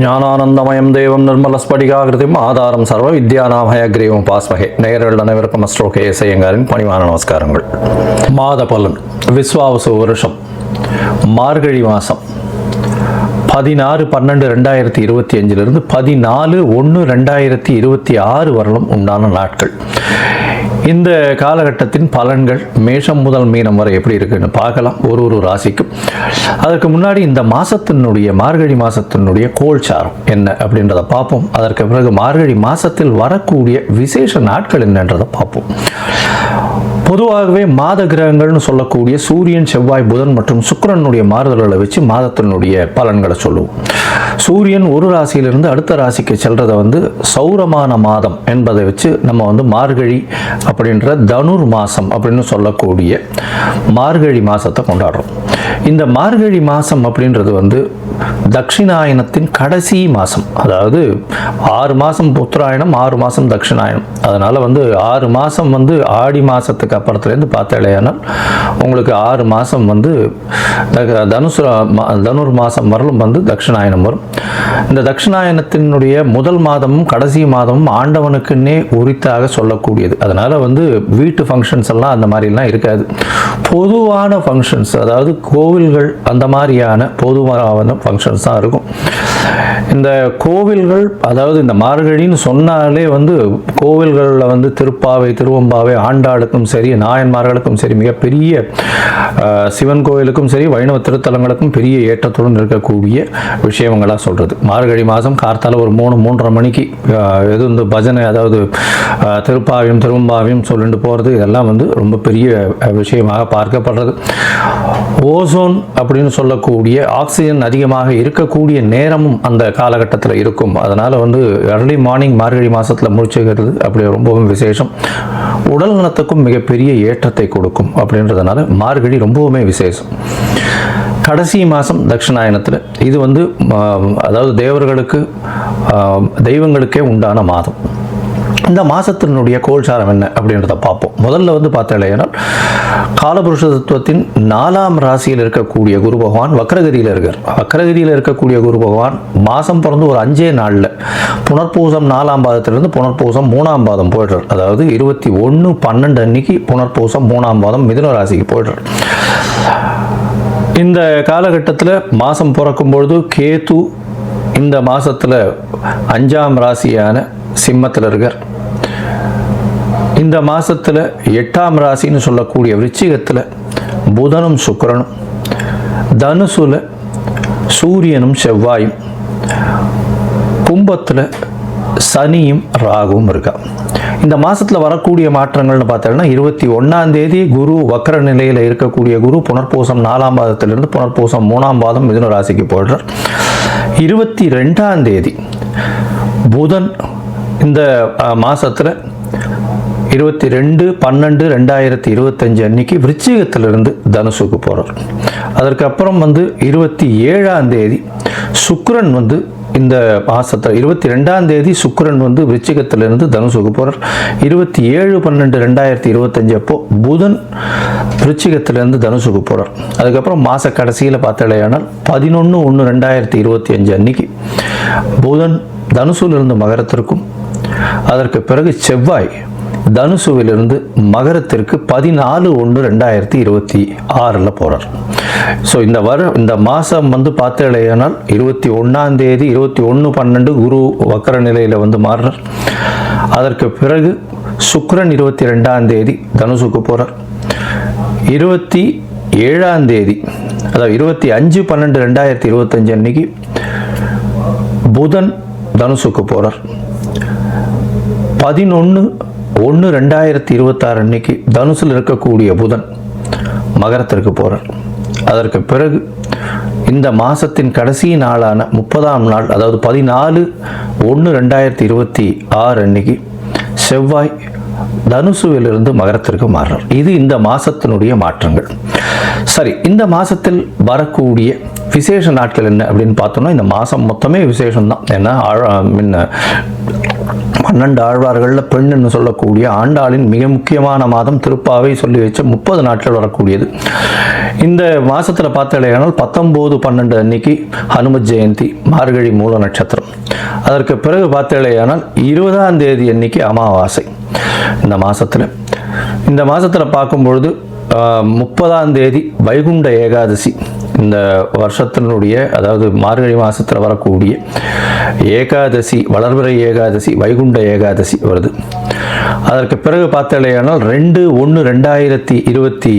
ஞானானந்தமயம் தேவம் நிர்மலஸ்படிகாகிருதிம் ஆதாரம் சர்வ வித்யாநாமயக்ரீவம் பாஸ்மகே. நேயர்கள் அனைவருக்கும் அஸ்ட்ரோ கே.எஸ். ஐயங்காரின் பணிவான நமஸ்காரங்கள். மாத பலன். விஸ்வாவசு வருஷம் மார்கழி மாதம் 16/12/2025 14/1/2026 வரலும் உண்டான நாட்கள். இந்த காலகட்டத்தின் பலன்கள் மேஷம் முதல் மீனம் வரை எப்படி இருக்குன்னு பார்க்கலாம், ஒரு ராசிக்கும். அதற்கு முன்னாடி இந்த மாதத்தினுடைய மார்கழி மாதத்தினுடைய கோல்சாரம் என்ன அப்படின்றத பார்ப்போம். அதற்கு பிறகு மார்கழி மாதத்தில் வரக்கூடிய விசேஷ நாட்கள் என்னன்றதை பார்ப்போம். பொதுவாகவே மாத கிரகங்கள்னு சொல்லக்கூடிய சூரியன், செவ்வாய், புதன் மற்றும் சுக்கிரனுடைய மாறுதல்களை வச்சு மாதத்தினுடைய பலன்களை சொல்லுவோம். சூரியன் ஒரு ராசியிலிருந்து அடுத்த ராசிக்கு செல்றதை சௌரமான மாதம் என்பதை வச்சு நம்ம மார்கழி அப்படின்ற தனுர் மாதம் அப்படின்னு சொல்லக்கூடிய மார்கழி மாதத்தை கொண்டாடுறோம். இந்த மார்கழி மாதம் அப்படின்றது தட்சிணாயனத்தின் கடைசி மாதம். அதாவது 6 மாதம் உத்தராயணம், 6 மாதம் தட்சிணாயனம். அதனால் 6 மாதம் ஆடி மாதத்துக்கு அப்புறத்துலேருந்து பார்த்தாலேயானால் உங்களுக்கு 6 மாதம் தனுர் மாதம் வரலும் தட்சிணாயனம் வரும். இந்த தட்சிணாயனத்தினுடைய முதல் மாதமும் கடைசி மாதமும் ஆண்டவனுக்குன்னே உரித்தாக சொல்லக்கூடியது. அதனால் வீட்டு ஃபங்க்ஷன்ஸ் எல்லாம் அந்த மாதிரிலாம் இருக்காது. பொதுவான ஃபங்க்ஷன்ஸ், அதாவது கோவில்கள் அந்த மாதிரியான பொதுவான ஃபங்க்ஷன்ஸ் தான் இருக்கும். இந்த கோவில்கள், அதாவது இந்த மார்கழின்னு சொன்னாலே கோவில்களில் திருப்பாவை, திருவம்பாவை, ஆண்டாளுக்கும் சரி, நாயன்மார்களுக்கும் சரி, மிகப்பெரிய சிவன் கோவிலுக்கும் சரி, வைணவ திருத்தலங்களுக்கும் பெரிய ஏற்றத்துடன் இருக்கக்கூடிய விஷயங்களாக சொல்கிறது. மார்கழி மாதம் கார்த்தால ஒரு 3-3:30 மணிக்கு பஜனை, அதாவது திருப்பாவையும் திருவம்பாவையும் சொல்லிட்டு போகிறது, இதெல்லாம் ரொம்ப பெரிய விஷயமாக பார்க்கப்படுறது. ஓசோன் அப்படின்னு சொல்லக்கூடிய ஆக்சிஜன் அதிகமாக இருக்கக்கூடிய நேரமும் அந்த காலகட்டத்தில் இருக்கும். அதனால் early மார்னிங் மார்கழி மாதத்தில் முடிச்சுக்கிறது அப்படி ரொம்பவும் விசேஷம். உடல் நலத்துக்கும் மிகப்பெரிய ஏற்றத்தை கொடுக்கும். அப்படின்றதுனால மார்கழி ரொம்பவுமே விசேஷம். கடைசி மாதம் தட்சிணாயனத்தில் இது அதாவது தேவர்களுக்கு, தெய்வங்களுக்கே உண்டான மாதம். இந்த மாதத்தினுடைய கோல்சாரம் என்ன அப்படின்றத பார்ப்போம். முதல்ல பார்த்தாலேனால் காலபுருஷ தத்துவத்தின் 4ஆம் ராசியில் இருக்கக்கூடிய குரு பகவான் வக்ரகதியில் இருக்கார். வக்ரகதியில் இருக்கக்கூடிய குரு பகவான் மாதம் பிறந்து ஒரு 5 நாளில் புனர்பூசம் 4ஆம் பாதத்திலிருந்து புனர்பூசம் 3ஆம் பாதம் போய்டுறார். அதாவது 21/12 அன்னைக்கு புனர்பூசம் 3ஆம் பாதம் மிதுன ராசிக்கு போய்டுறார். இந்த காலகட்டத்தில் மாதம் பிறக்கும்பொழுது கேது இந்த மாதத்தில் 5ஆம் ராசியான சிம்மத்தில் இருக்கார். இந்த மாதத்தில் 8ஆம் ராசின்னு சொல்லக்கூடிய விருச்சிகத்தில் புதனும் சுக்கிரனும், தனுசுல சூரியனும் செவ்வாயும், கும்பத்தில் சனியும் ராகுவும் இருக்கா. இந்த மாதத்தில் வரக்கூடிய மாற்றங்கள்னு பார்த்தோம்னா 21ஆம் தேதி குரு வக்ர நிலையில் இருக்கக்கூடிய குரு புனர்பூசம் 4ஆம் பாதத்திலிருந்து புனர்பூசம் 3ஆம் பாதம் மிதுன ராசிக்கு போய்டுறார். 22ஆம் தேதி புதன் இந்த மாதத்தில் 22/12/2025 அன்னைக்கு விருச்சிகத்திலிருந்து தனுசுக்கு போகிறார். அதற்கப்புறம் 27ஆம் தேதி சுக்கிரன் இந்த மாதத்தில் 22ஆம் தேதி சுக்கிரன் விருச்சிகத்திலிருந்து தனுசுக்கு போகிறார். 27/12/2025 அப்போ புதன் விருச்சிகத்திலிருந்து தனுசுக்கு போகிறார். அதுக்கப்புறம் மாத கடைசியில் பார்த்தாலேயானால் 11/1/2025 அன்னைக்கு புதன் தனுசுவிலிருந்து மகரத்திற்கும், அதற்கு பிறகு செவ்வாய் தனுசுவிலிருந்து மகரத்திற்கு 14/1/2026 போகிறார். ஸோ இந்த மாதம் பார்த்தேனால் 21ஆம் தேதி 21/12 குரு வக்கர நிலையில் மாறுறார். அதற்கு பிறகு சுக்கிரன் 22ஆம் தேதி தனுசுக்கு போகிறார். 27ஆம் தேதி, அதாவது 25/12/2025 அன்னைக்கு புதன் தனுசுக்கு போகிறார். 11/1/2026 அன்னைக்கு தனுசில் இருக்கக்கூடிய புதன் மகரத்திற்கு போகிறார். அதற்கு பிறகு இந்த மாதத்தின் கடைசி நாளான 30ஆம் நாள், அதாவது 14/1/2026 அன்னைக்கு செவ்வாய் தனுசுவிலிருந்து மகரத்திற்கு மாறுறார். இது இந்த மாதத்தினுடைய மாற்றங்கள். சரி, இந்த மாதத்தில் வரக்கூடிய விசேஷ நாட்கள் என்ன அப்படின்னு பார்த்தோம்னா, இந்த மாதம் மொத்தமே விசேஷம்தான். ஏன்னா 12 ஆழ்வார்களில் பெண்ணுன்னு சொல்லக்கூடிய ஆண்டாளின் மிக முக்கியமான மாதம் திருப்பாவை சொல்லி வச்ச 30 நாட்கள் வரக்கூடியது. இந்த மாதத்தில் பார்த்தாலேயானால் 19/12 அன்னைக்கு ஹனுமத் ஜெயந்தி, மார்கழி மூல நட்சத்திரம். அதற்கு பிறகு பார்த்தாலேயானால் 20ஆம் தேதி அன்னைக்கு அமாவாசை. இந்த மாதத்தில் பார்க்கும்பொழுது 30ஆம் தேதி வைகுண்ட ஏகாதசி. இந்த வருஷத்தினுடைய, அதாவது மார்கழி மாதத்தில் வரக்கூடிய ஏகாதசி, வளர்பிறை ஏகாதசி, வைகுண்ட ஏகாதசி வருது. அதற்கு பிறகு பார்த்தாலேயானால் 2/1/2026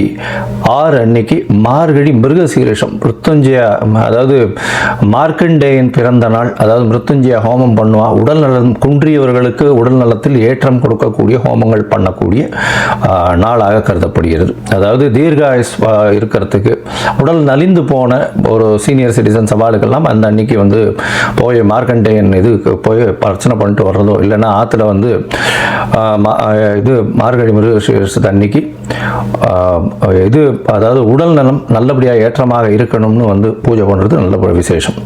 அன்னைக்கு மார்கழி மிருகசீரிஷம், மிருத்யுஞ்சயா, அதாவது மார்க்கண்டேயன் பிறந்த நாள். அதாவது மிருத்யுஞ்சயா ஹோமம் பண்ணுவா. உடல் நலம் குன்றியவர்களுக்கு உடல் நலத்தில் ஏற்றம் கொடுக்கக்கூடிய ஹோமங்கள் பண்ணக்கூடிய நாளாக கருதப்படுகிறது. அதாவது தீர்காயுஸ் இருக்கிறதுக்கு, உடல் நலிந்து போன ஒரு சீனியர் சிட்டிசன் சவாலுக்கெல்லாம் அந்த அன்னைக்கு வந்து போய் மார்க்கண்டேயன் போய் பிரச்சனை பண்ணிட்டு வர்றதோ, இல்லைன்னா ஆற்றுல வந்து மார்கழி மிருகசீரிஷத்து அன்னைக்கு அதாவது உடல் நலம் நல்லபடியாக ஏற்றமாக இருக்கணும்னு வந்து பூஜை பண்ணுறது நல்ல விசேஷம்.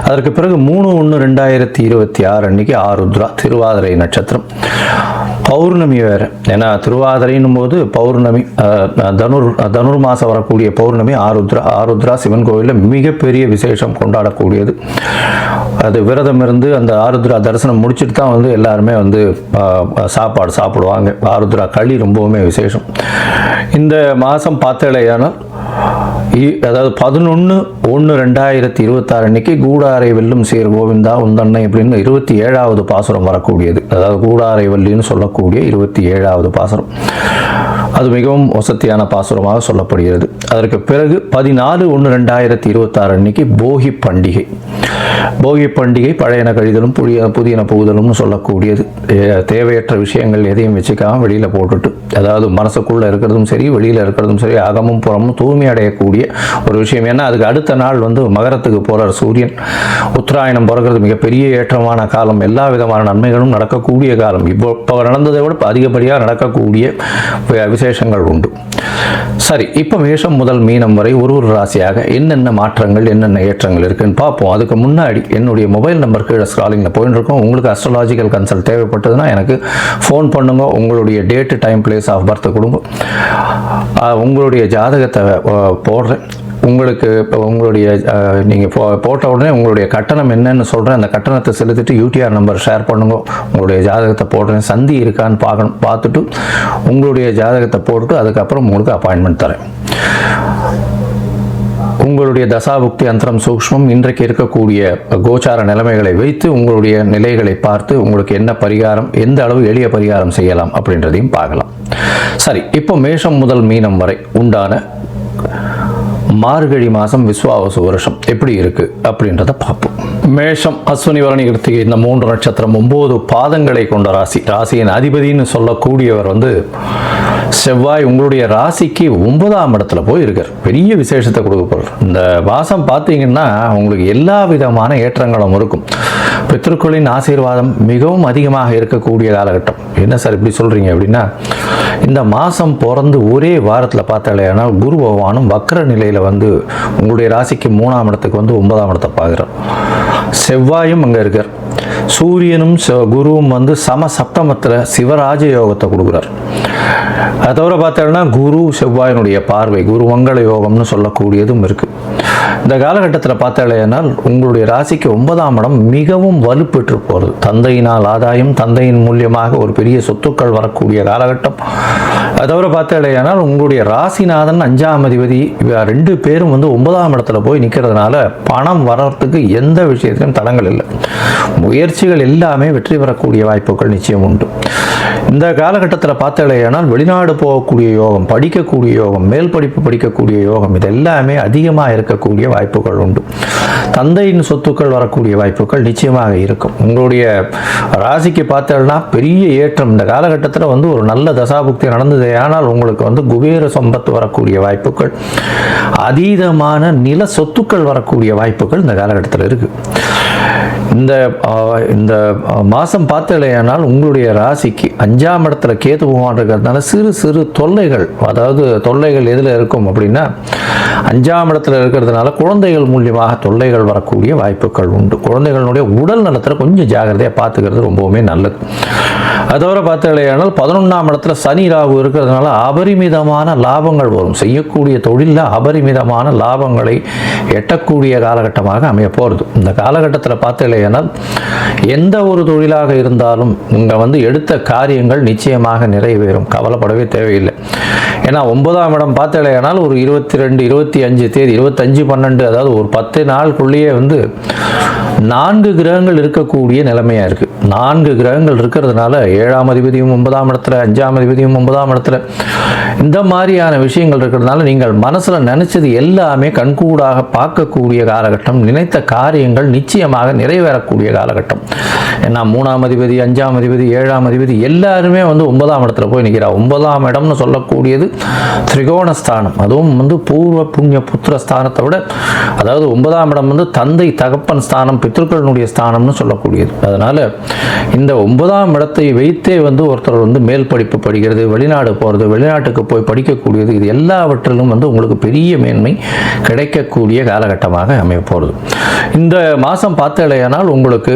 அதற்கு பிறகு 3/1/2026 அன்னைக்கு ஆருத்ரா, திருவாதிரை நட்சத்திரம். பௌர்ணமி வேறு. ஏன்னா திருவாதிரைன்னும் போது பௌர்ணமி, தனுர் மாதம் வரக்கூடிய பௌர்ணமி ஆருத்ரா சிவன் கோவிலில் மிகப்பெரிய விசேஷம் கொண்டாடக்கூடியது. அது விரதம் இருந்து அந்த ஆருத்ரா தரிசனம் முடிச்சுட்டு தான் வந்து எல்லாருமே வந்து சாப்பாடு சாப்பிடுவாங்க. ஆருத்ரா களி ரொம்பவுமே விசேஷம். இந்த மாதம் பார்த்தேலையானால், அதாவது 11/1/2026 அன்னைக்கு கூடாரை வெல்லும் சேர் கோவிந்தா உந்தன்னை அப்படின்னு 27வது பாசுரம் வரக்கூடியது. அதாவது கூடாரை வள்ளின்னு சொல்லக்கூடிய 27வது பாசுரம். அது மிகவும் வசத்தியான பாசுரமாக சொல்லப்படுகிறது. அதற்கு பிறகு 14/1/2026 அன்னைக்கு போகி பண்டிகை. போகி பண்டிகை பழையன கழிதலும் புதியன புகுதலும்னு சொல்லக்கூடியது. தேவையற்ற விஷயங்கள் எதையும் வச்சுக்காமல் வெளியில் போட்டுட்டு, அதாவது மனசுக்குள்ளே இருக்கிறதும் சரி வெளியில் இருக்கிறதும் சரி அகமும் புறமும் தூய்மை அடையக்கூடிய ஒரு விஷயம். ஏன்னா அதுக்கு அடுத்த நாள் வந்து மகரத்துக்கு போகிறார் சூரியன். உத்தராயணம் பிறகுறது மிகப்பெரிய ஏற்றமான காலம். எல்லா விதமான நன்மைகளும் நடக்கக்கூடிய காலம். இப்போ நடந்ததை விட அதிகப்படியாக நடக்கக்கூடிய விசேஷங்கள் உண்டு. சரி, இப்போ மேஷம் முதல் மீனம் வரை ஒரு ராசியாக என்னென்ன மாற்றங்கள், என்னென்ன ஏற்றங்கள் இருக்குன்னு பார்ப்போம். அதுக்கு முன்னாடி என்னுடைய மொபைல் நம்பர் கீழே ஸ்க்ராலிங்கில் போயிட்டு இருக்கோம். உங்களுக்கு அஸ்ட்ராலாஜிக்கல் கன்சல்ட் தேவைப்பட்டதுன்னா எனக்கு ஃபோன் பண்ணுங்க. உங்களுடைய date, time, place of birth கொடுங்க. உங்களுடைய ஜாதகத்தை போடுறேன். உங்களுக்கு இப்போ உங்களுடைய நீங்கள் போட்ட உடனே உங்களுடைய கட்டணம் என்னன்னு சொல்கிறேன். அந்த கட்டணத்தை செலுத்திட்டு யூடிஆர் நம்பர் ஷேர் பண்ணுங்க. உங்களுடைய ஜாதகத்தை போடுறேன். சந்தி இருக்கான்னு பார்த்துட்டு உங்களுடைய ஜாதகத்தை போட்டுட்டு அதுக்கப்புறம் உங்களுக்கு அப்பாயின்மெண்ட் தரேன். உங்களுடைய தசாபுக்தி அந்தரம் சூக்ஷ்மம் இன்றைக்கு இருக்கக்கூடிய கோச்சார நிலைமைகளை வைத்து உங்களுடைய நிலைகளை பார்த்து உங்களுக்கு என்ன பரிகாரம், எந்த அளவு எளிய பரிகாரம் செய்யலாம் அப்படின்றதையும் பார்க்கலாம். சரி, இப்போ மேஷம் முதல் மீனம் வரை உண்டான மார்கழி மாதம் விஸ்வாவசு வருஷம் எப்படி இருக்கு அப்படின்றத பார்ப்போம். மேஷம், அஸ்வினி, பரணி, கிருத்திகை இந்த 3 நட்சத்திரம் 9 பாதங்களை கொண்ட ராசி. ராசியின் அதிபதினு சொல்லக்கூடியவர் வந்து செவ்வாய். உங்களுடைய ராசிக்கு 9ஆம் இடத்துல போய் இருக்கார். பெரிய விசேஷத்தை கொடுக்க போகிறார். இந்த மாதம் பார்த்தீங்கன்னா உங்களுக்கு எல்லா விதமான ஏற்றங்களும் இருக்கும். பித்ருக்களின் ஆசீர்வாதம் மிகவும் அதிகமாக இருக்கக்கூடிய காலகட்டம். என்ன சார் இப்படி சொல்கிறீங்க அப்படின்னா, இந்த மாதம் பிறந்து ஒரே வாரத்தில் பார்த்தாலேனால் குரு பகவானும் வக்ர நிலையில் வந்து உங்களுடைய ராசிக்கு 3ஆம் இடத்துக்கு வந்து 9ஆம் இடத்தை பார்க்குறார். செவ்வாயும் அங்கே இருக்கார். சூரியனும் குருவும் வந்து சம சப்தமத்தில் சிவராஜ யோகத்தை கொடுக்குறார். அதை தவிர பார்த்தோம்னா குரு செவ்வாயினுடைய பார்வை குரு மங்கள யோகம்னு சொல்லக்கூடியதும் இருக்குது. இந்த காலகட்டத்தில் பார்த்தாலேனால் உங்களுடைய ராசிக்கு 9ஆம் இடம் மிகவும் வலுப்பெற்று போகிறது. தந்தையினால் ஆதாயம், தந்தையின் மூலியமாக ஒரு பெரிய சொத்துக்கள் வரக்கூடிய காலகட்டம். அதை தவிர பார்த்தாலேனால் உங்களுடைய ராசிநாதன் 5ஆம் அதிபதி 2 பேரும் வந்து 9ஆம் இடத்துல போய் நிற்கிறதுனால பணம் வர்றதுக்கு எந்த விஷயத்திலும் தடங்கள் இல்லை. முயற்சிகள் எல்லாமே வெற்றி பெறக்கூடிய வாய்ப்புகள் நிச்சயம் உண்டு. இந்த காலகட்டத்தில் பார்த்தாலேனால் வெளிநாடு போகக்கூடிய யோகம், படிக்கக்கூடிய யோகம், மேல் படிப்பு படிக்கக்கூடிய யோகம், இது எல்லாமே அதிகமாக இருக்கக்கூடிய வாய்ப்புகள் உண்டு. தந்தையின் சொத்துக்கள் வரக்கூடிய வாய்ப்புகள் நிச்சயமாக இருக்கும். உங்களுடைய ராசிக்கு பார்த்தோம்னா பெரிய ஏற்றம் இந்த காலகட்டத்தில் வந்து ஒரு நல்ல தசாபுக்தி நடந்தது. ஆனால் உங்களுக்கு வந்து குபேர சம்பத்து வரக்கூடிய வாய்ப்புகள், அதீதமான நில சொத்துக்கள் வரக்கூடிய வாய்ப்புகள் இந்த காலகட்டத்தில் இருக்குது. இந்த மாதம் பார்த்தலையானால் உங்களுடைய ராசிக்கு 5ஆம் இடத்துல கேது பகவான் இருக்கிறதுனால சிறு சிறு தொல்லைகள், அதாவது தொல்லைகள் எதில் இருக்கும் அப்படின்னா 5ஆம் இடத்துல இருக்கிறதுனால குழந்தைகள் மூலியமாக தொல்லைகள் வரக்கூடிய வாய்ப்புகள் உண்டு. குழந்தைகளுடைய உடல் நலத்தில் கொஞ்சம் ஜாகிரதையாக பார்த்துக்கிறது ரொம்பவுமே நல்லது. அதோட பார்த்தீங்கன்னா 11ஆம் இடத்துல சனி ராகு இருக்கிறதுனால அபரிமிதமான லாபங்கள் வரும். செய்யக்கூடிய தொழிலில் அபரிமிதமான லாபங்களை எட்டக்கூடிய காலகட்டமாக அமைய போகிறது. இந்த காலகட்டத்தில் பார்த்தீங்கன்னா எந்த ஒரு தொழிலாக இருந்தாலும் இங்கே எடுத்த காரியங்கள் நிச்சயமாக நிறைவேறும், கவலைப்படவே தேவையில்லை. ஏன்னா 9ஆம் இடம் பார்த்தீங்கன்னா ஒரு 22, 25 தேதி 25/12, அதாவது ஒரு 10 நாளுக்குள்ளேயே 4 கிரகங்கள் இருக்கக்கூடிய நிலைமையாக இருக்குது. 4 கிரகங்கள் இருக்கிறதுனால 7ஆம் அதிபதியும் 9ஆம் இடத்துல, 5ஆம் அதிபதியும் 9ஆம் இடத்துல, இந்த மாதிரியான விஷயங்கள் இருக்கிறதுனால நீங்கள் மனசில் நினைச்சது எல்லாமே கண்கூடாக பார்க்கக்கூடிய காலகட்டம். நினைத்த காரியங்கள் நிச்சயமாக நிறைவேறக்கூடிய காலகட்டம். ஏன்னா 3ஆம் அதிபதி, 5ஆம் அதிபதி, 7ஆம் அதிபதி எல்லாருமே 9ஆம் இடத்துல போய் நிற்கிறார். 9ஆம் இடம்னு சொல்லக்கூடியது திரிகோணஸ்தானம். அதுவும் பூர்வ புண்ணிய புத்திர ஸ்தானத்தை விட, அதாவது 9ஆம் இடம் தந்தை தகப்பன் ஸ்தானம், பித்ருக்களுடைய ஸ்தானம்னு சொல்லக்கூடியது. அதனால இந்த 9ஆம் இடத்தை வைத்தே ஒருத்தர் மேல் படிப்பு படிக்கிறது, வெளிநாடு போகிறது, வெளிநாட்டுக்கு போய் படிக்கக்கூடியது, இது எல்லாவற்றிலும் உங்களுக்கு பெரிய மேன்மை கிடைக்கக்கூடிய காலகட்டமாக அமைய போகிறது. இந்த மாதம் பார்த்தேனால் உங்களுக்கு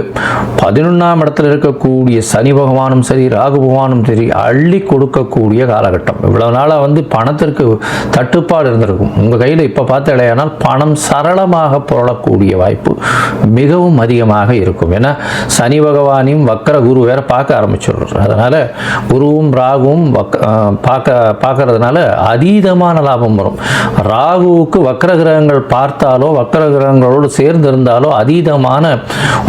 11ஆம் இடத்துல இருக்கக்கூடிய சனி பகவானும் சரி, ராகு பகவானும் சரி அள்ளி கொடுக்கக்கூடிய காலகட்டம். இவ்வளவு நாளாக பணத்திற்கு தட்டுப்பாடு இருந்திருக்கும். உங்கள் கையில் இப்போ பார்த்தேனால் பணம் சரளமாக புரளக்கூடிய வாய்ப்பு மிகவும் அதிகமாக இருக்கும். ஏன்னா சனி பகவானையும் வக்கர குரு வேற பார்க்க ஆரம்பிச்சிடுறார். அதனால குருவும் ராகுவும் பார்க்கறதுனால அதீதமான லாபம் வரும். ராகுவுக்கு வக்கர கிரகங்கள் பார்த்தாலோ வக்கர கிரகங்களோடு சேர்ந்து இருந்தாலோ அதீதமான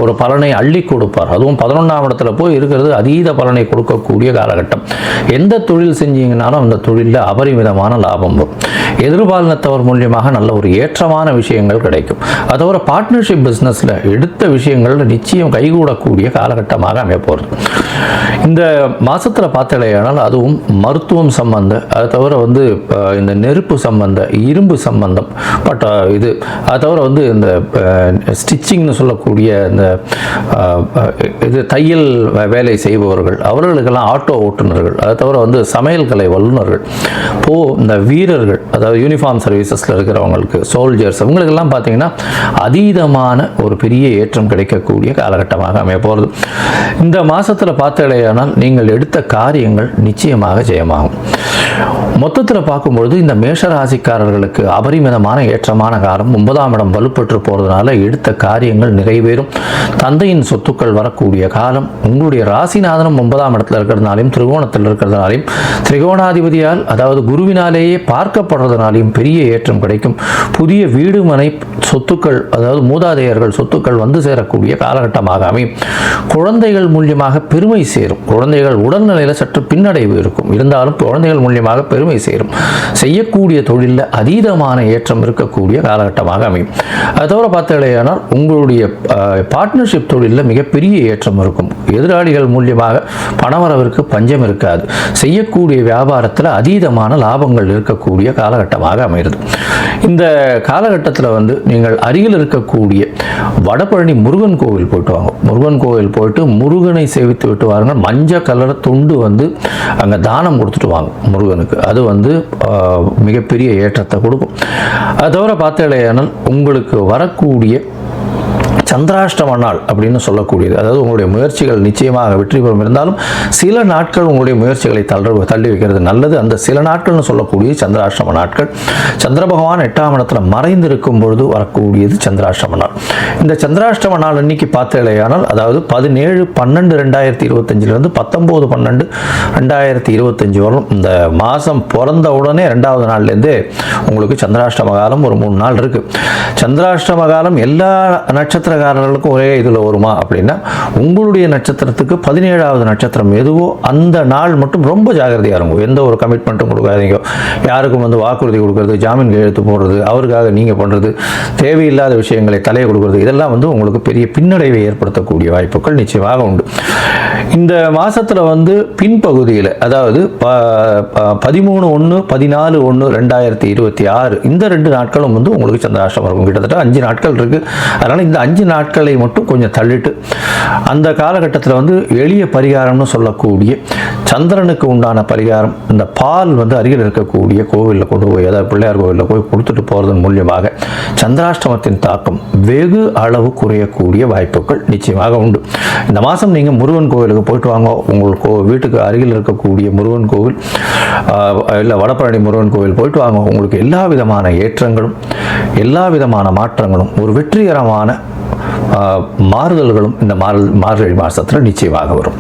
ஒரு பலனை அள்ளி கொடுப்பார். அதுவும் 11ஆம் இடத்துல போய் இருக்கிறது அதீத பலனை கொடுக்கக்கூடிய காலகட்டம். எந்த தொழில் செஞ்சீங்கன்னாலும் அந்த தொழிலில் அபரிமிதமான லாபம் வரும். எதிர்பாலினத்தவர் மூலியமாக நல்ல ஒரு ஏற்றமான விஷயங்கள் கிடைக்கும். அதோட பார்ட்னர்ஷிப் பிஸ்னஸில் எடுத்த விஷயங்கள் நிச்சயம் கைகூடக்கூடிய காலகட்டமாக அமைய போகிறது. இந்த மாதத்தில் பார்த்தலையானால் அதுவும் மருத்துவம் சம்பந்த, அதை தவிர இந்த நெருப்பு சம்பந்த, இரும்பு சம்பந்தம் இது, அதை தவிர இந்த ஸ்டிச்சிங்னு சொல்லக்கூடிய இந்த இது தையல் வேலை செய்பவர்கள், அவர்களுக்கெல்லாம் ஆட்டோ ஓட்டுநர்கள், அதை தவிர சமையல் கலை வல்லுநர்கள், இந்த வீரர்கள், அதாவது யூனிஃபார்ம் சர்வீசஸில் இருக்கிறவங்களுக்கு, சோல்ஜர்ஸ், அவங்களுக்கெல்லாம் பார்த்தீங்கன்னா அதீதமான ஒரு பெரிய ஏற்றம் கிடைக்கக்கூடிய காலகட்டமாக அமைய போகிறது. இந்த மாதத்தில் பார்த்தலையானால் நீங்கள் எடுத்த காரியங்கள் நிச்சயமாக ஜெயமாகும். மொத்தத்தில் பார்க்கும்பொழுது இந்த மேஷராசிக்காரர்களுக்கு அபரிமிதமான ஏற்றமான காலம். 9ஆம் இடம் வலுப்பெற்று போகிறதுனால எடுத்த காரியங்கள் நிறைவேறும். தந்தையின் சொத்துக்கள் வரக்கூடிய காலம். உங்களுடைய ராசிநாதனும் 9ஆம் இடத்துல இருக்கிறதுனாலையும் திரிகோணத்தில் இருக்கிறதுனாலையும் திரிகோணாதிபதியால், அதாவது குருவினாலேயே பார்க்கப்படுறதுனாலையும் பெரிய ஏற்றம் கிடைக்கும். புதிய வீடு மனை சொத்துக்கள், அதாவது மூதாதையர்கள் சொத்துக்கள் சேரக்கூடிய காலகட்டமாக அமையும். குழந்தைகள் மூலியமாக பெருமை சேரும். குழந்தைகள் உடல்நிலையில் சற்று பின்னடைவு இருக்கும், இருந்தாலும் குழந்தைகள் மூலியமாக பெருமை சேரும். செய்யக்கூடிய தொழிலில் அதீதமான ஏற்றம் இருக்கக்கூடிய காலகட்டமாக அமையும். அதோட பார்த்தீங்கன்னா உங்களுடைய பார்ட்னர்ஷிப் தொழிலில் மிகப்பெரிய ஏற்றம் இருக்கும். எதிராளிகள் மூலியமாக பணவரவிற்கு பஞ்சம் இருக்காது. செய்யக்கூடிய வியாபாரத்தில் அதீதமான லாபங்கள் இருக்கக்கூடிய காலகட்டமாக அமைகிறது. இந்த காலகட்டத்தில் நீங்கள் அருகில் இருக்கக்கூடிய வடபழனி முருகன் கோவில் போயிட்டு வாங்க. முருகன் கோவில் போயிட்டு முருகனை சேவித்து விட்டு வாருங்கள். மஞ்சள் கலர் துண்டு அங்கே தானம் கொடுத்துட்டு வாங்க முருகனுக்கு. அது மிகப்பெரிய ஏற்றத்தை கொடுக்கும். அதை தவிர பார்த்தீங்கன்னா உங்களுக்கு வரக்கூடிய சந்திராஷ்டம நாள் அப்படின்னு சொல்லக்கூடியது, அதாவது உங்களுடைய முயற்சிகள் நிச்சயமாக வெற்றி பெறும். இருந்தாலும் சில நாட்கள் உங்களுடைய முயற்சிகளை தள்ளி வைக்கிறது நல்லது. அந்த சில நாட்கள்னு சொல்லக்கூடிய சந்திராஷ்டம நாட்கள். சந்திர பகவான் 8ஆம் இடத்துல மறைந்திருக்கும் பொழுது வரக்கூடியது சந்திராஷ்டம நாள். இந்த சந்திராஷ்டம நாள் அன்னைக்கு பார்த்தேனால், அதாவது 17/12/2025 19/12/2025 வரும். இந்த மாதம் பிறந்த உடனே 2வது நாள்லேருந்தே உங்களுக்கு சந்திராஷ்டம காலம் ஒரு 3 நாள் இருக்கு. சந்திராஷ்டம காலம் எல்லா நட்சத்திரக்காரர்களுக்கும் ஒரே இதில் வருமா அப்படின்னா, உங்களுடைய நட்சத்திரத்துக்கு 17வது நட்சத்திரம் எதுவோ அந்த நாள் மட்டும் ரொம்ப ஜாகிரதையாக இருக்கும். எந்த ஒரு கமிட்மெண்ட்டும் கொடுக்காதீங்க. யாருக்கும் வாக்குறுதி கொடுக்கறது, ஜாமீன் கையெழுத்து போடுறது, அவருக்காக நீங்கள் பண்ணுறது, தேவையில்லாத விஷயங்களை தலையை கொடுக்கறது, இதெல்லாம் உங்களுக்கு பெரிய பின்னடைவை ஏற்படுத்தக்கூடிய வாய்ப்புகள் நிச்சயமாக உண்டு. இந்த மாதத்தில் பின்பகுதியில், அதாவது 13/1 14/1/2026 இந்த 2 நாட்களும் உங்களுக்கு சந்திராஷ்டமம் இருக்கும். கிட்டத்தட்ட 5 நாட்கள் இருக்குது. அதனால் இந்த 5 நாட்களை மட்டும் கொஞ்சம் தள்ளிட்டு அந்த காலகட்டத்தில் வந்து எளிய பரிகாரம்னு சொல்லக்கூடிய சந்திரனுக்கு உண்டான பரிகாரம், இந்த பால் வந்து அருகில் இருக்கக்கூடிய கோவிலில் கொண்டு போய், அதாவது பிள்ளையார் கோவிலில் போய் கொடுத்துட்டு போகிறதன் மூலியமாக சந்திராஷ்டமத்தின் தாக்கம் வெகு அளவு குறையக்கூடிய வாய்ப்புகள் நிச்சயமாக உண்டு. இந்த மாதம் நீங்கள் முருகன் கோவிலுக்கு போயிட்டு வாங்க. உங்களுக்கு வீட்டுக்கு அருகில் இருக்கக்கூடிய முருகன் கோவில் இல்லை வடபழனி முருகன் கோவில் போயிட்டு வாங்க. உங்களுக்கு எல்லா விதமான ஏற்றங்களும் எல்லா விதமான மாற்றங்களும் ஒரு வெற்றிகரமான மாறுதல்களும் இந்த மார்கழி மாதத்தில் நிச்சயமாக வரும்.